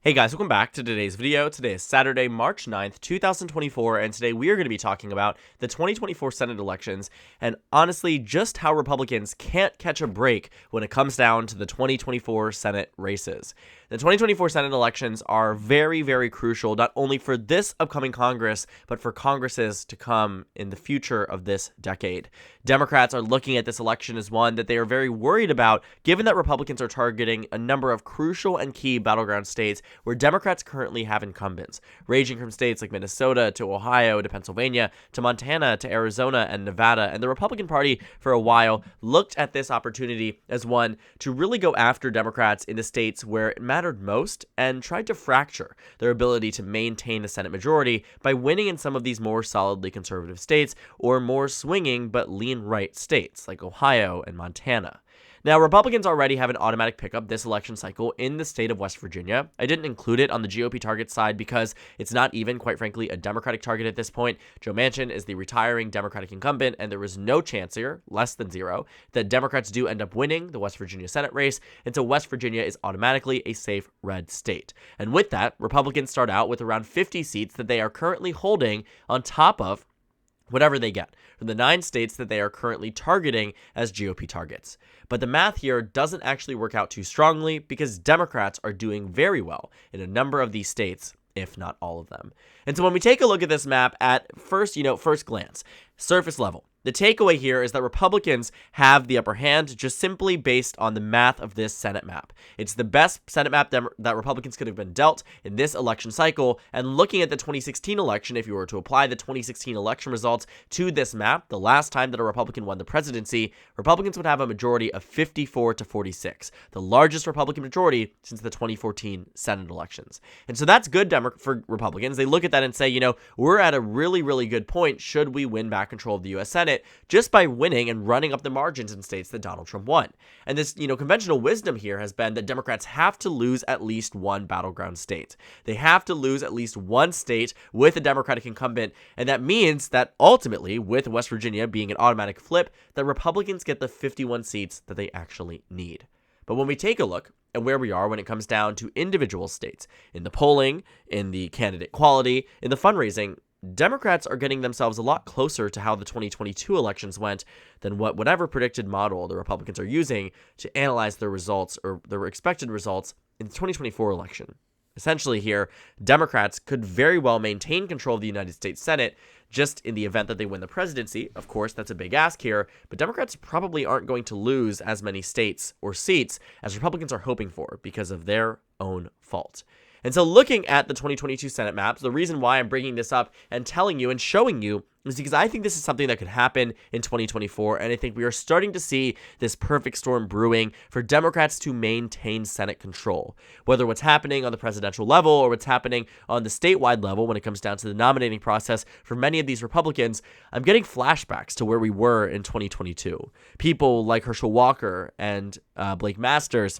Hey guys, welcome back to today's video. Today is Saturday, March 9th, 2024, and today we are going to be talking about the 2024 Senate elections and honestly just how Republicans can't catch a break when it comes down to the 2024 Senate races. The 2024 Senate elections are very, very crucial, not only for this upcoming Congress, but for Congresses to come in the future of this decade. Democrats are looking at this election as one that they are very worried about, given that Republicans are targeting a number of crucial and key battleground states where Democrats currently have incumbents, ranging from states like Minnesota to Ohio to Pennsylvania to Montana to Arizona and Nevada. And the Republican Party, for a while, looked at this opportunity as one to really go after Democrats in the states where it mattered most and tried to fracture their ability to maintain a Senate majority by winning in some of these more solidly conservative states or more swinging but lean right states like Ohio and Montana. Now, Republicans already have an automatic pickup this election cycle in the state of West Virginia. I didn't include it on the GOP target side because it's not even, quite frankly, a Democratic target at this point. Joe Manchin is the retiring Democratic incumbent, and there is no chance here, less than zero, that Democrats do end up winning the West Virginia Senate race, and so West Virginia is automatically a safe red state. And with that, Republicans start out with around 50 seats that they are currently holding on top of whatever they get from the 9 states that they are currently targeting as GOP targets. But the math here doesn't actually work out too strongly because Democrats are doing very well in a number of these states, if not all of them. And so when we take a look at this map at first glance, surface level, the takeaway here is that Republicans have the upper hand just simply based on the math of this Senate map. It's the best Senate map that Republicans could have been dealt in this election cycle, and looking at the 2016 election, if you were to apply the 2016 election results to this map, the last time that a Republican won the presidency, Republicans would have a majority of 54 to 46, the largest Republican majority since the 2014 Senate elections. And so that's good for Republicans. They look at that and say, we're at a really, really good point should we win back control of the U.S. Senate just by winning and running up the margins in states that Donald Trump won. And this, conventional wisdom here has been that Democrats have to lose at least one battleground state. They have to lose at least one state with a Democratic incumbent, and that means that ultimately, with West Virginia being an automatic flip, that Republicans get the 51 seats that they actually need. But when we take a look at where we are when it comes down to individual states, in the polling, in the candidate quality, in the fundraising, Democrats are getting themselves a lot closer to how the 2022 elections went than whatever predicted model the Republicans are using to analyze their results or their expected results in the 2024 election. Essentially here, Democrats could very well maintain control of the United States Senate just in the event that they win the presidency. Of course, that's a big ask here, but Democrats probably aren't going to lose as many states or seats as Republicans are hoping for because of their own fault. And so looking at the 2022 Senate maps, the reason why I'm bringing this up and telling you and showing you is because I think this is something that could happen in 2024, and I think we are starting to see this perfect storm brewing for Democrats to maintain Senate control. Whether what's happening on the presidential level or what's happening on the statewide level when it comes down to the nominating process for many of these Republicans, I'm getting flashbacks to where we were in 2022. People like Herschel Walker and Blake Masters,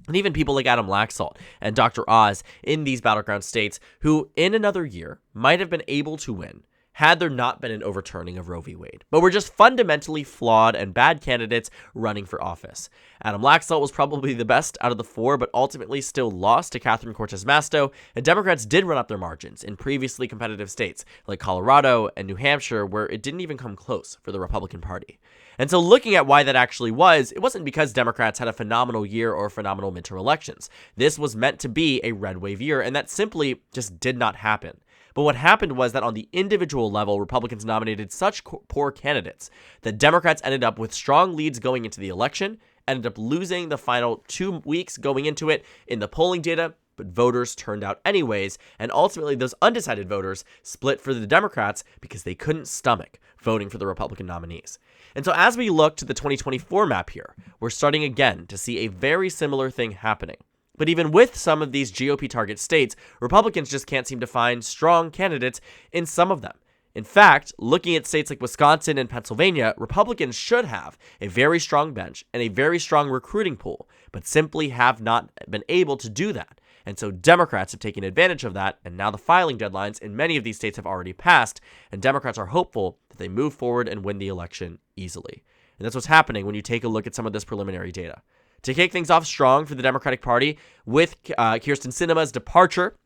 and even people like Adam Laxalt and Dr. Oz in these battleground states who in another year might have been able to win had there not been an overturning of Roe v. Wade. But we're just fundamentally flawed and bad candidates running for office. Adam Laxalt was probably the best out of the 4, but ultimately still lost to Catherine Cortez Masto, and Democrats did run up their margins in previously competitive states like Colorado and New Hampshire, where it didn't even come close for the Republican Party. And so looking at why that actually was, it wasn't because Democrats had a phenomenal year or phenomenal midterm elections. This was meant to be a red wave year, and that simply just did not happen. But what happened was that on the individual level, Republicans nominated such poor candidates that Democrats ended up with strong leads going into the election, ended up losing the final 2 weeks going into it in the polling data, but voters turned out anyways, and ultimately those undecided voters split for the Democrats because they couldn't stomach voting for the Republican nominees. And so as we look to the 2024 map here, we're starting again to see a very similar thing happening. But even with some of these GOP target states, Republicans just can't seem to find strong candidates in some of them. In fact, looking at states like Wisconsin and Pennsylvania, Republicans should have a very strong bench and a very strong recruiting pool, but simply have not been able to do that. And so Democrats have taken advantage of that, and now the filing deadlines in many of these states have already passed, and Democrats are hopeful that they move forward and win the election easily. And that's what's happening when you take a look at some of this preliminary data. To kick things off strong for the Democratic Party with Kyrsten Sinema's departure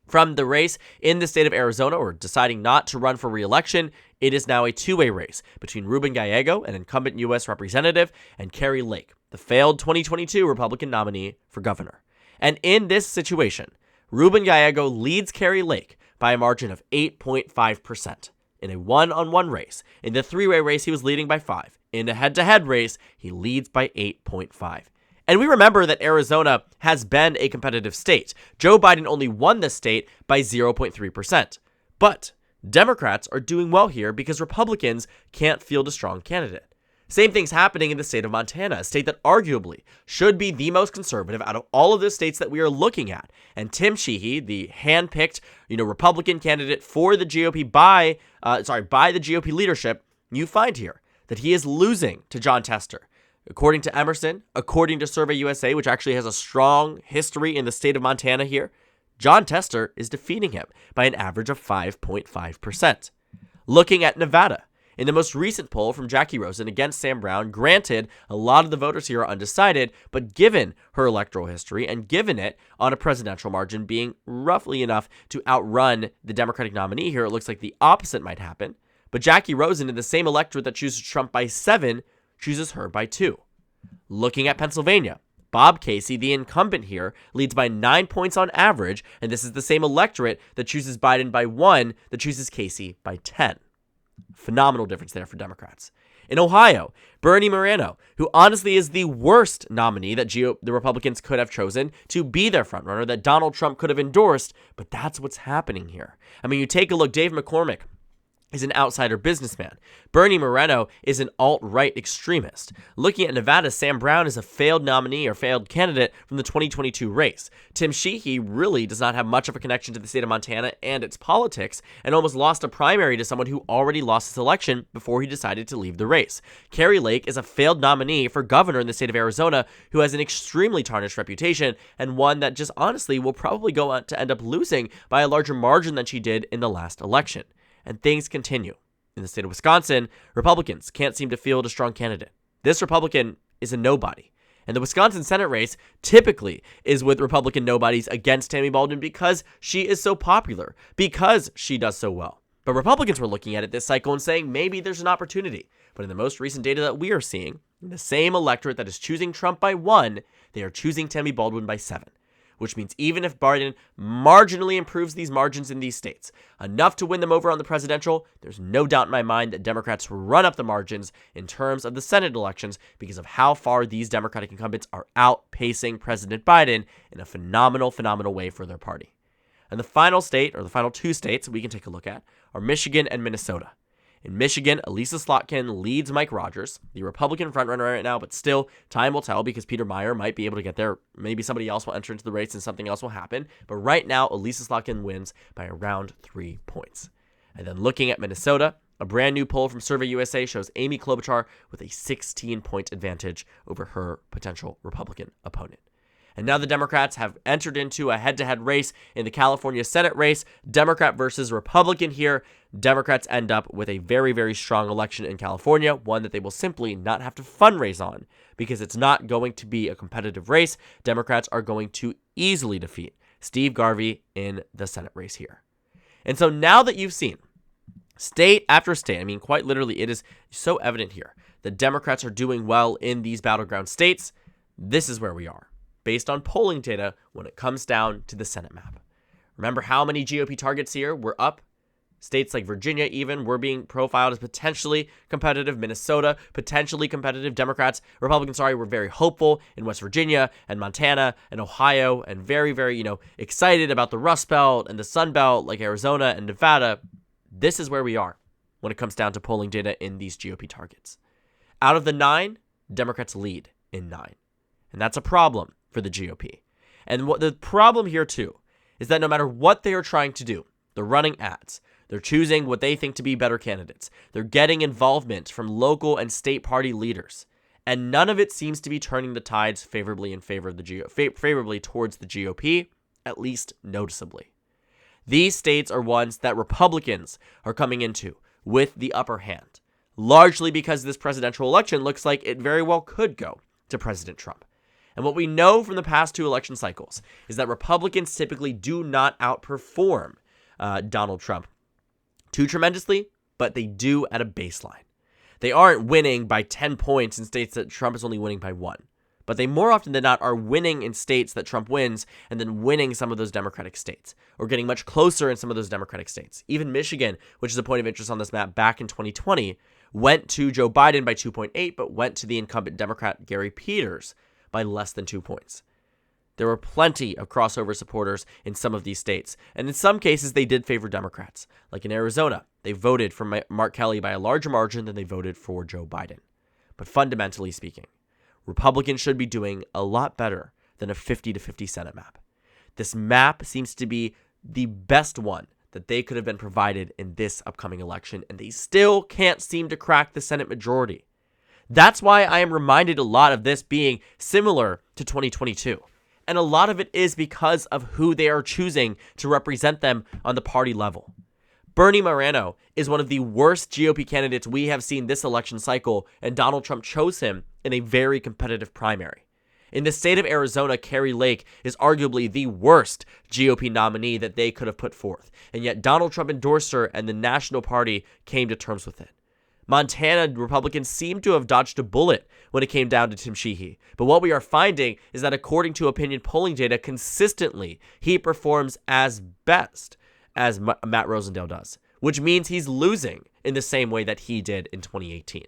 from the race in the state of Arizona, or deciding not to run for re-election, it is now a two-way race between Ruben Gallego, an incumbent U.S. representative, and Kari Lake, the failed 2022 Republican nominee for governor. And in this situation, Ruben Gallego leads Kari Lake by a margin of 8.5% in a one-on-one race. In the three-way race, he was leading by 5. In a head-to-head race, he leads by 8.5. And we remember that Arizona has been a competitive state. Joe Biden only won the state by 0.3%. But Democrats are doing well here because Republicans can't field a strong candidate. Same thing's happening in the state of Montana, a state that arguably should be the most conservative out of all of the states that we are looking at. And Tim Sheehy, the hand-picked, Republican candidate for the GOP by the GOP leadership, you find here that he is losing to Jon Tester. According to Emerson, according to Survey USA, which actually has a strong history in the state of Montana here, Jon Tester is defeating him by an average of 5.5%. Looking at Nevada, in the most recent poll from Jackie Rosen against Sam Brown, granted, a lot of the voters here are undecided, but given her electoral history and given it on a presidential margin being roughly enough to outrun the Democratic nominee here, it looks like the opposite might happen. But Jackie Rosen, in the same electorate that chooses Trump by 7, chooses her by 2. Looking at Pennsylvania, Bob Casey, the incumbent here, leads by 9 points on average, and this is the same electorate that chooses Biden by 1 that chooses Casey by 10. Phenomenal difference there for Democrats. In Ohio, Bernie Moreno, who honestly is the worst nominee that the Republicans could have chosen to be their frontrunner, that Donald Trump could have endorsed, but that's what's happening here. I mean, you take a look, Dave McCormick is an outsider businessman. Bernie Moreno is an alt-right extremist. Looking at Nevada, Sam Brown is a failed nominee or failed candidate from the 2022 race. Tim Sheehy really does not have much of a connection to the state of Montana and its politics, and almost lost a primary to someone who already lost his election before he decided to leave the race. Kari Lake is a failed nominee for governor in the state of Arizona who has an extremely tarnished reputation, and one that just honestly will probably go on to end up losing by a larger margin than she did in the last election. And things continue. In the state of Wisconsin, Republicans can't seem to field a strong candidate. This Republican is a nobody. And the Wisconsin Senate race typically is with Republican nobodies against Tammy Baldwin because she is so popular, because she does so well. But Republicans were looking at it this cycle and saying maybe there's an opportunity. But in the most recent data that we are seeing, in the same electorate that is choosing Trump by 1, they are choosing Tammy Baldwin by 7. Which means even if Biden marginally improves these margins in these states, enough to win them over on the presidential, there's no doubt in my mind that Democrats run up the margins in terms of the Senate elections because of how far these Democratic incumbents are outpacing President Biden in a phenomenal way for their party. And the final state, or the final 2 states we can take a look at, are Michigan and Minnesota. In Michigan, Elisa Slotkin leads Mike Rogers, the Republican frontrunner right now, but still, time will tell because Peter Meijer might be able to get there. Maybe somebody else will enter into the race and something else will happen. But right now, Elisa Slotkin wins by around 3 points. And then looking at Minnesota, a brand new poll from Survey USA shows Amy Klobuchar with a 16-point advantage over her potential Republican opponent. And now the Democrats have entered into a head-to-head race in the California Senate race, Democrat versus Republican here. Democrats end up with a very strong election in California, one that they will simply not have to fundraise on because it's not going to be a competitive race. Democrats are going to easily defeat Steve Garvey in the Senate race here. And so now that you've seen state after state, I mean, quite literally, it is so evident here that Democrats are doing well in these battleground states. This is where we are, based on polling data when it comes down to the Senate map. Remember how many GOP targets here were up? States like Virginia even were being profiled as potentially competitive. Minnesota, potentially competitive. Republicans, were very hopeful in West Virginia and Montana and Ohio and very, excited about the Rust Belt and the Sun Belt like Arizona and Nevada. This is where we are when it comes down to polling data in these GOP targets. Out of the 9, Democrats lead in 9. And that's a problem for the GOP. And what the problem here too is that no matter what they are trying to do, they're running ads, they're choosing what they think to be better candidates, they're getting involvement from local and state party leaders, and none of it seems to be turning the tides favorably in favor of the favorably towards the GOP, at least noticeably. These states are ones that Republicans are coming into with the upper hand, largely because this presidential election looks like it very well could go to President Trump. And what we know from the past two election cycles is that Republicans typically do not outperform Donald Trump too tremendously, but they do at a baseline. They aren't winning by 10 points in states that Trump is only winning by 1. But they more often than not are winning in states that Trump wins and then winning some of those Democratic states or getting much closer in some of those Democratic states. Even Michigan, which is a point of interest on this map back in 2020, went to Joe Biden by 2.8, but went to the incumbent Democrat Gary Peters by less than 2 points. There were plenty of crossover supporters in some of these states, and in some cases they did favor Democrats. Like in Arizona, they voted for Mark Kelly by a larger margin than they voted for Joe Biden. But fundamentally speaking, Republicans should be doing a lot better than a 50-50 Senate map. This map seems to be the best one that they could have been provided in this upcoming election, and they still can't seem to crack the Senate majority. That's why I am reminded a lot of this being similar to 2022. And a lot of it is because of who they are choosing to represent them on the party level. Bernie Moreno is one of the worst GOP candidates we have seen this election cycle, and Donald Trump chose him in a very competitive primary. In the state of Arizona, Kari Lake is arguably the worst GOP nominee that they could have put forth, and yet Donald Trump endorsed her and the National Party came to terms with it. Montana Republicans seem to have dodged a bullet when it came down to Tim Sheehy. But what we are finding is that according to opinion polling data, consistently, he performs as best as Matt Rosendale does, which means he's losing in the same way that he did in 2018.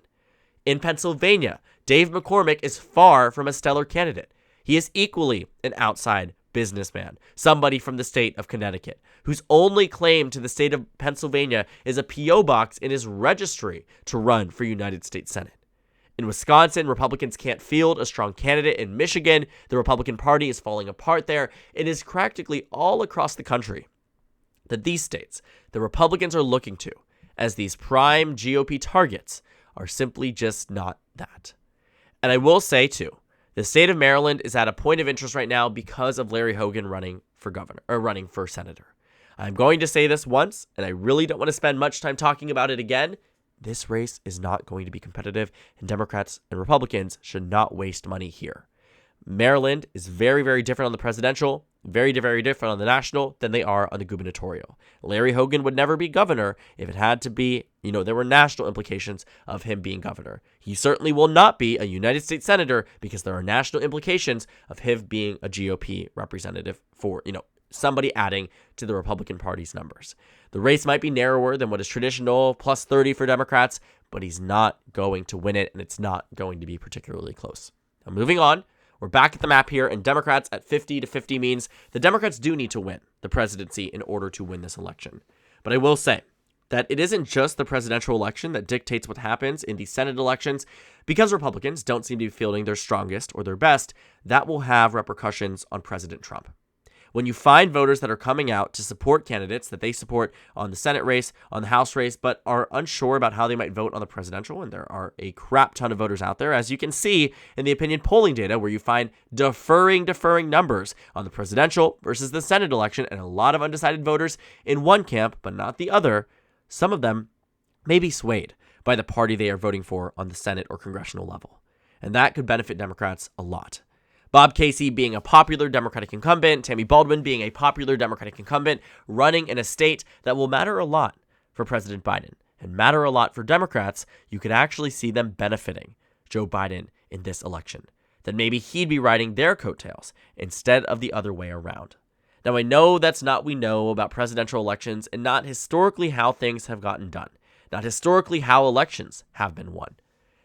In Pennsylvania, Dave McCormick is far from a stellar candidate. He is equally an outside businessman, somebody from the state of Connecticut, whose only claim to the state of Pennsylvania is a P.O. box in his registry to run for United States Senate. In Wisconsin, Republicans can't field a strong candidate. In Michigan, the Republican Party is falling apart there. It is practically all across the country that these states the Republicans are looking to as these prime GOP targets are simply just not that. And I will say, too, the state of Maryland is at a point of interest right now because of Larry Hogan running for governor or running for senator. I'm going to say this once, and I really don't want to spend much time talking about it again. This race is not going to be competitive, and Democrats and Republicans should not waste money here. Maryland is very, very different on the presidential, very, very different on the national than they are on the gubernatorial. Larry Hogan would never be governor if it had to be, there were national implications of him being governor. He certainly will not be a United States senator because there are national implications of him being a GOP representative for, somebody adding to the Republican Party's numbers. The race might be narrower than what is traditional, plus 30 for Democrats, but he's not going to win it, and it's not going to be particularly close. Now, moving on. We're back at the map here, and Democrats at 50-50 means the Democrats do need to win the presidency in order to win this election. But I will say that it isn't just the presidential election that dictates what happens in the Senate elections. Because Republicans don't seem to be fielding their strongest or their best, that will have repercussions on President Trump. When you find voters that are coming out to support candidates that they support on the Senate race, on the House race, but are unsure about how they might vote on the presidential, and there are a crap ton of voters out there, as you can see in the opinion polling data, where you find differing numbers on the presidential versus the Senate election, and a lot of undecided voters in one camp, but not the other. Some of them may be swayed by the party they are voting for on the Senate or congressional level, and that could benefit Democrats a lot. Bob Casey being a popular Democratic incumbent, Tammy Baldwin being a popular Democratic incumbent, running in a state that will matter a lot for President Biden and matter a lot for Democrats. You could actually see them benefiting Joe Biden in this election. Then maybe he'd be riding their coattails instead of the other way around. Now, I know that's not what we know about presidential elections and not historically how things have gotten done, not historically how elections have been won.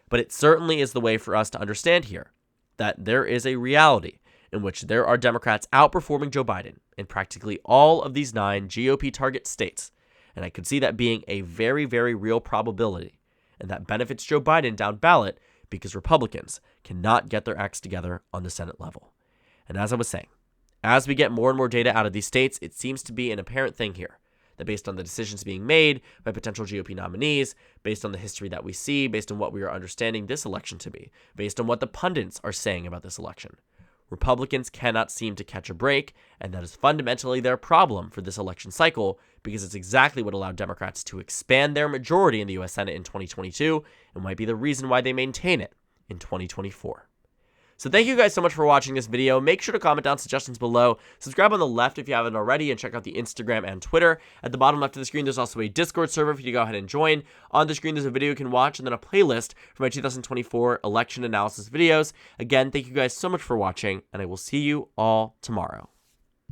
But it certainly is the way for us to understand here that there is a reality in which there are Democrats outperforming Joe Biden in practically all of these 9 GOP target states. And I could see that being a very, very real probability. And that benefits Joe Biden down ballot because Republicans cannot get their acts together on the Senate level. And as I was saying, as we get more and more data out of these states, it seems to be an apparent thing here that based on the decisions being made by potential GOP nominees, based on the history that we see, based on what we are understanding this election to be, based on what the pundits are saying about this election, Republicans cannot seem to catch a break, and that is fundamentally their problem for this election cycle because it's exactly what allowed Democrats to expand their majority in the U.S. Senate in 2022 and might be the reason why they maintain it in 2024. So thank you guys so much for watching this video. Make sure to comment down suggestions below. Subscribe on the left if you haven't already, and check out the Instagram and Twitter. At the bottom left of the screen, there's also a Discord server for you to go ahead and join. On the screen, there's a video you can watch, and then a playlist for my 2024 election analysis videos. Again, thank you guys so much for watching, and I will see you all tomorrow.